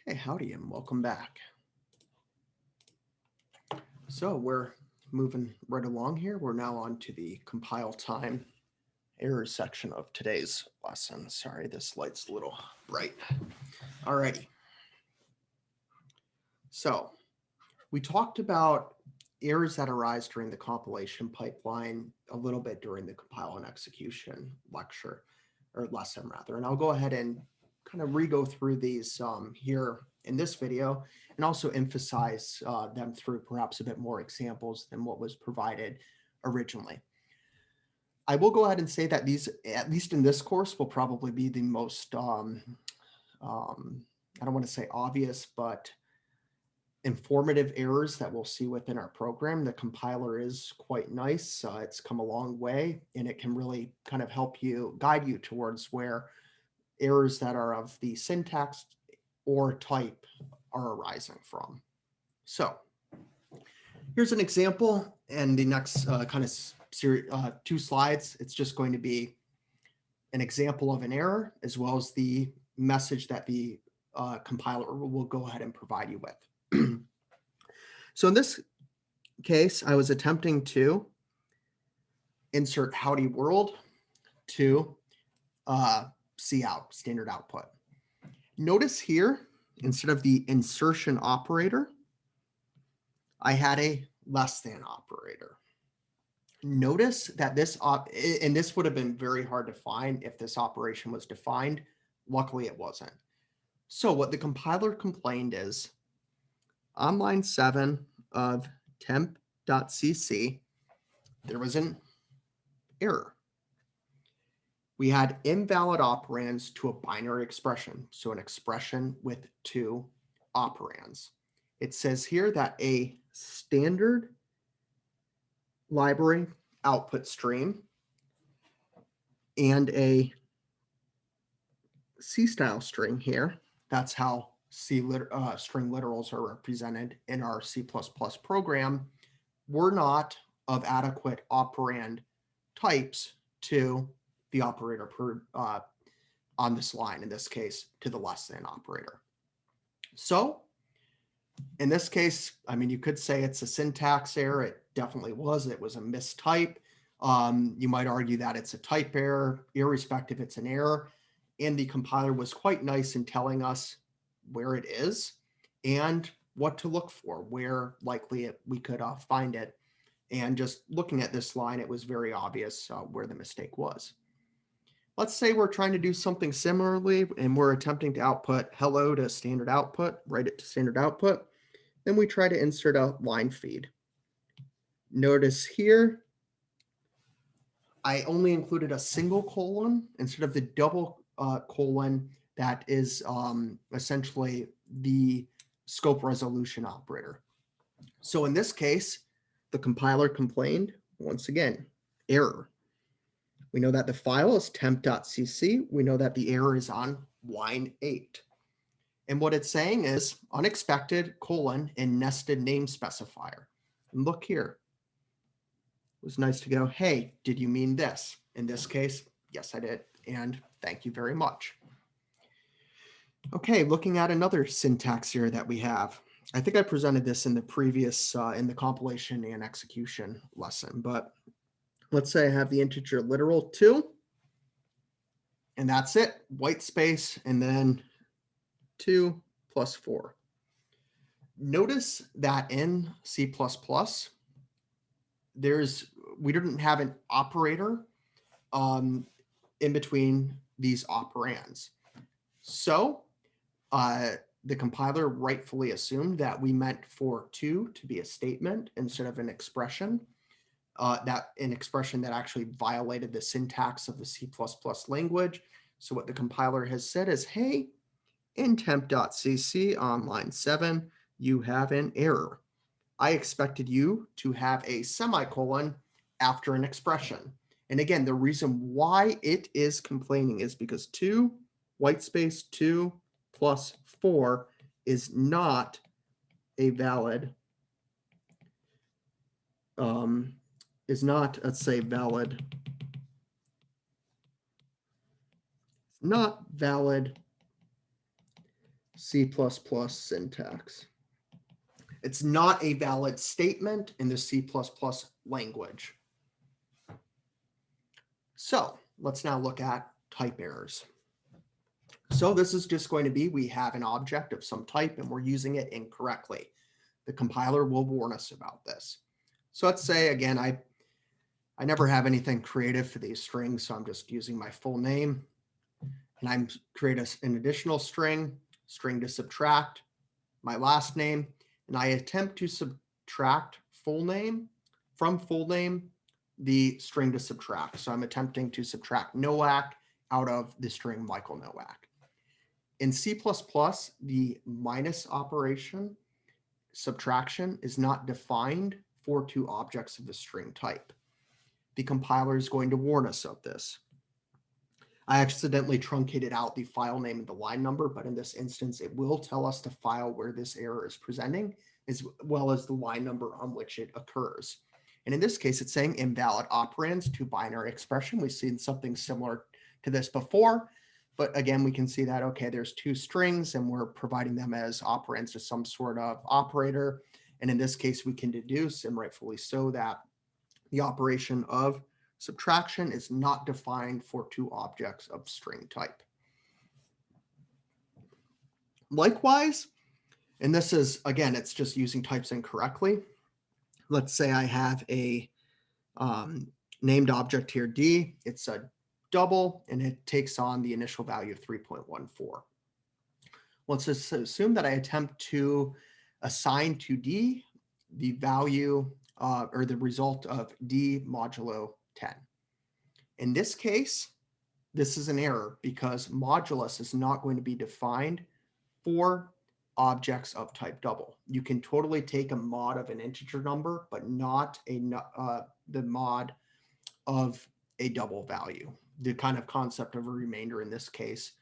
Hey, howdy, and welcome back. So we're moving right along here. We're now on to the compile time errors section of today's lesson. Sorry, this light's a little bright. Alrighty. So we talked about errors that arise during the compilation pipeline a little bit during the compile and execution lecture, or lesson rather. And I'll go ahead and kind of re-go through these here in this video and also emphasize them through perhaps a bit more examples than what was provided originally. I will go ahead and say that these, at least in this course, will probably be the most, I don't want to say obvious, but informative errors that we'll see within our program. The compiler is quite nice. It's come a long way, and it can really kind of help you, guide you towards where errors that are of the syntax or type are arising from. So here's an example, and the next two slides, it's just going to be an example of an error as well as the message that the compiler will go ahead and provide you with. So in this case, I was attempting to insert howdy world to cout, standard output. Notice here, instead of the insertion operator, I had a less than operator. Notice that this, and this would have been very hard to find if this operation was defined. Luckily, it wasn't. So what the compiler complained is, on line 7 of temp.cc, there was an error. We had invalid operands to a binary expression, so an expression with two operands. It says here that a standard library output stream and a C-style string here, that's how string literals are represented in our C++ program, were not of adequate operand types to the operator on this line, in this case, to the less than operator. So in this case, I mean, you could say it's a syntax error. It definitely was. It was a mistype. You might argue that it's a type error, irrespective, it's an error. And the compiler was quite nice in telling us where it is and what to look for, where likely we could find it. And just looking at this line, it was very obvious where the mistake was. Let's say we're trying to do something similarly and we're attempting to output hello to standard output, write it to standard output. Then we try to insert a line feed. Notice here, I only included a single colon instead of the double colon that is essentially the scope resolution operator. So in this case, the compiler complained, once again, error. We know that the file is temp.cc. We know that the error is on line 8. And what it's saying is unexpected colon and nested name specifier. And look here. It was nice to go, hey, did you mean this? In this case, yes, I did. And thank you very much. Okay, looking at another syntax error that we have. I think I presented this in the previous, in the compilation and execution lesson, but let's say I have the integer literal 2, and that's it, white space, and then 2 plus 4. Notice that in C++, we didn't have an operator in between these operands. So the compiler rightfully assumed that we meant for 2 to be a statement instead of an expression, that an expression that actually violated the syntax of the C++ language. So what the compiler has said is, hey, in temp.cc on line 7, you have an error. I expected you to have a semicolon after an expression. And again, the reason why it is complaining is because 2, white space 2 plus 4 is not a valid, let's say valid, not valid C++ syntax. It's not a valid statement in the C++ language. So let's now look at type errors. So this is just going to be, we have an object of some type and we're using it incorrectly. The compiler will warn us about this. So let's say, again, I never have anything creative for these strings, so I'm just using my full name. And I'm create an additional string to subtract my last name, and I attempt to subtract full name from full name, the string to subtract. So I'm attempting to subtract Nowak out of the string Michael Nowak. In C++, the minus operation, subtraction, is not defined for two objects of the string type. The compiler is going to warn us of this. I accidentally truncated out the file name and the line number, but in this instance, it will tell us the file where this error is presenting, as well as the line number on which it occurs. And in this case, it's saying invalid operands to binary expression. We've seen something similar to this before, but again, we can see that, okay, there's two strings and we're providing them as operands to some sort of operator. And in this case, we can deduce, and rightfully so, that the operation of subtraction is not defined for two objects of string type. Likewise, and this is, again, it's just using types incorrectly. Let's say I have a named object here, D. It's a double, and it takes on the initial value of 3.14. Let's just assume that I attempt to assign to D the value or the result of D modulo 10. In this case, this is an error because modulus is not going to be defined for objects of type double. You can totally take a mod of an integer number, but not the mod of a double value. The kind of concept of a remainder in this case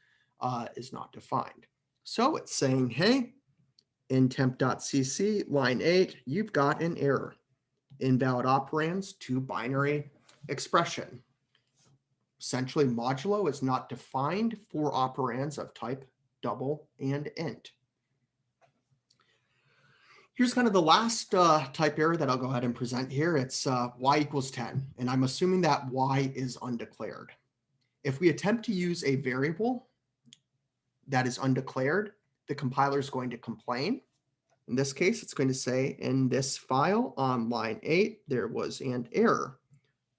is not defined. So it's saying, hey, in temp.cc, line 8, you've got an error. Invalid operands to binary expression. Essentially, modulo is not defined for operands of type double and int. Here's kind of the last type error that I'll go ahead and present here. It's y equals 10, and I'm assuming that y is undeclared. If we attempt to use a variable that is undeclared, the compiler is going to complain. In this case, it's going to say, in this file on line 8, there was an error.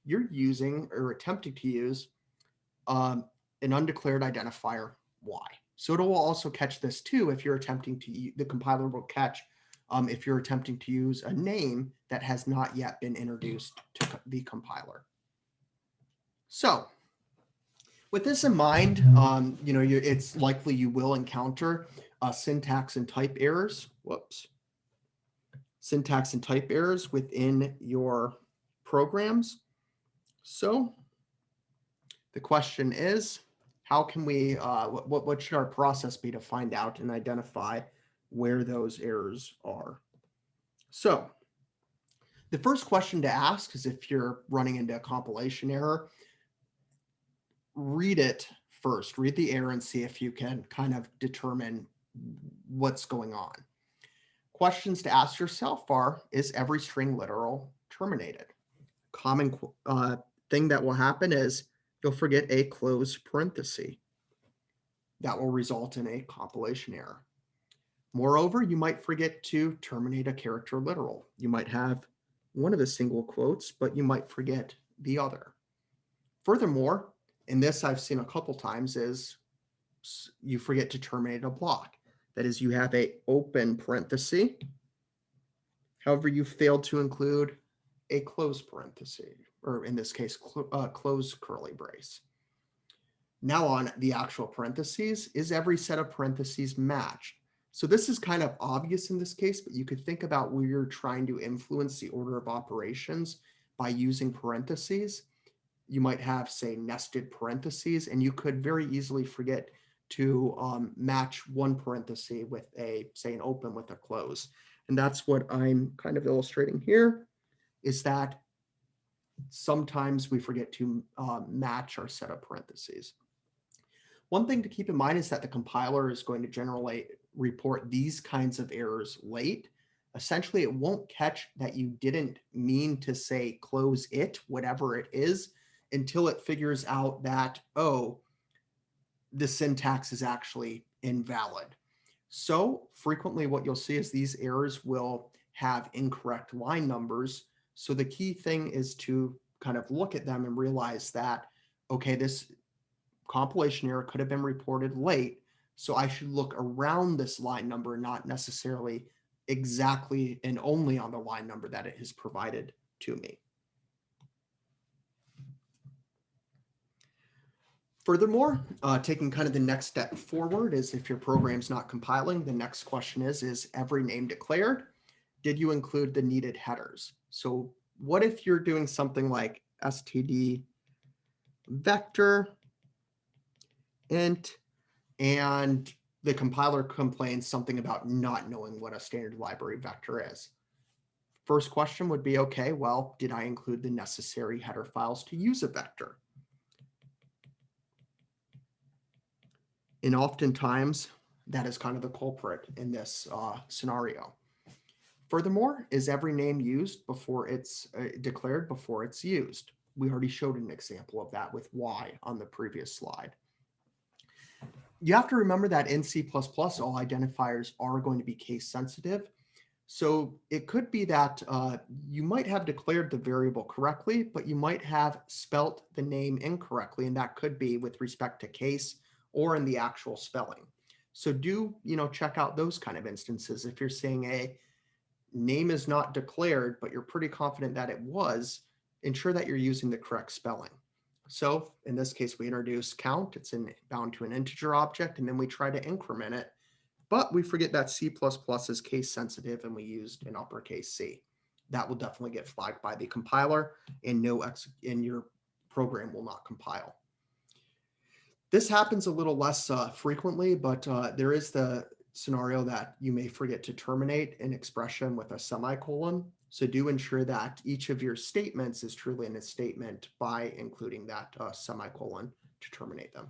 You're using or attempting to use an undeclared identifier y. So it will also catch this too if you're attempting to, the compiler will catch if you're attempting to use a name that has not yet been introduced to the compiler. So with this in mind, it's likely you will encounter syntax and type errors. Syntax and type errors within your programs. So the question is, how can we, what should our process be to find out and identify where those errors are? So the first question to ask is, if you're running into a compilation error, read it first, read the error and see if you can kind of determine what's going on. Questions to ask yourself are, is every string literal terminated? Common thing that will happen is you'll forget a close parenthesis. That will result in a compilation error. Moreover, you might forget to terminate a character literal. You might have one of the single quotes, but you might forget the other. Furthermore, and this I've seen a couple times, is you forget to terminate a block. That is, you have a open parenthesis. However, you failed to include a close parenthesis, or in this case, close curly brace. Now on the actual parentheses, is every set of parentheses matched? So this is kind of obvious in this case, but you could think about where you're trying to influence the order of operations by using parentheses. You might have, say, nested parentheses, and you could very easily forget to match one parenthesis with say, an open with a close. And that's what I'm kind of illustrating here, is that sometimes we forget to match our set of parentheses. One thing to keep in mind is that the compiler is going to generally report these kinds of errors late, essentially it won't catch that you didn't mean to say close it, whatever it is, until it figures out that, oh, the syntax is actually invalid. So frequently what you'll see is these errors will have incorrect line numbers. So the key thing is to kind of look at them and realize that, okay, this compilation error could have been reported late, so I should look around this line number, not necessarily exactly and only on the line number that it has provided to me. Furthermore, taking kind of the next step forward is if your program's not compiling, the next question is every name declared? Did you include the needed headers? So what if you're doing something like std vector int, and the compiler complains something about not knowing what a standard library vector is? First question would be, okay, well, did I include the necessary header files to use a vector? And oftentimes, that is kind of the culprit in this scenario. Furthermore, is every name used before it's declared before it's used? We already showed an example of that with Y on the previous slide. You have to remember that in C++, all identifiers are going to be case sensitive. So it could be that you might have declared the variable correctly, but you might have spelt the name incorrectly, and that could be with respect to case or in the actual spelling. So do, check out those kind of instances. If you're saying a name is not declared, but you're pretty confident that it was, ensure that you're using the correct spelling. So in this case, we introduce count, it's bound to an integer object, and then we try to increment it. But we forget that C++ is case sensitive and we used an uppercase C. That will definitely get flagged by the compiler and your program will not compile. This happens a little less frequently, but there is the scenario that you may forget to terminate an expression with a semicolon. So do ensure that each of your statements is truly in a statement by including that semicolon to terminate them.